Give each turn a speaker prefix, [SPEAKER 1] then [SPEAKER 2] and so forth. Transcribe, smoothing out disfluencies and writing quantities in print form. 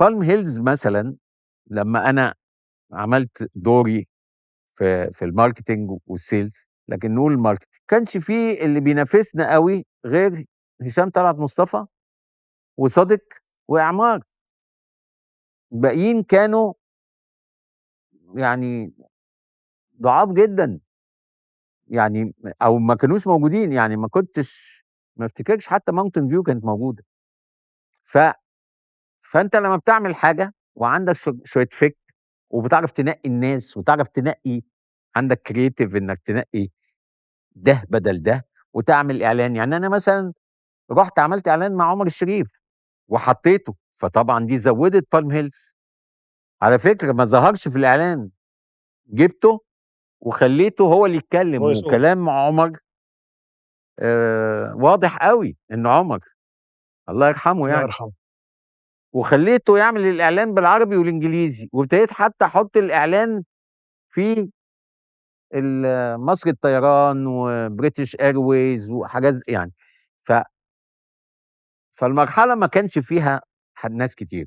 [SPEAKER 1] بالم هيلز مثلا لما انا عملت دوري في الماركتنج والسيلز، لكن نقول الماركتنج كانش فيه اللي بينافسنا قوي غير هشام طلعت مصطفى وصادق واعمار. الباقيين كانوا يعني ضعاف جدا، يعني او ما كانوش موجودين، يعني ما افتكرش حتى ماونتن فيو كانت موجوده. ف فانت لما بتعمل حاجه وعندك شويه فكر وبتعرف تنقي الناس وتعرف تنقي، عندك كرييتيف انك تنقي ده بدل ده وتعمل اعلان. يعني انا مثلا رحت عملت اعلان مع عمر الشريف وحطيته، فطبعا دي زودت بالم هيلز. على فكره ما ظهرش في الاعلان، جبته وخليته هو اللي يتكلم،
[SPEAKER 2] فويس اوفر.
[SPEAKER 1] وكلام عمر واضح قوي ان عمر الله يرحمه
[SPEAKER 2] الله
[SPEAKER 1] يعني،
[SPEAKER 2] يرحمه.
[SPEAKER 1] وخليته يعمل الاعلان بالعربي والانجليزي، وابتديت حتى احط الاعلان في مصر الطيران وبريتش ايرويز وحاجات يعني. ف فالمرحله ما كانش فيها ناس كتير.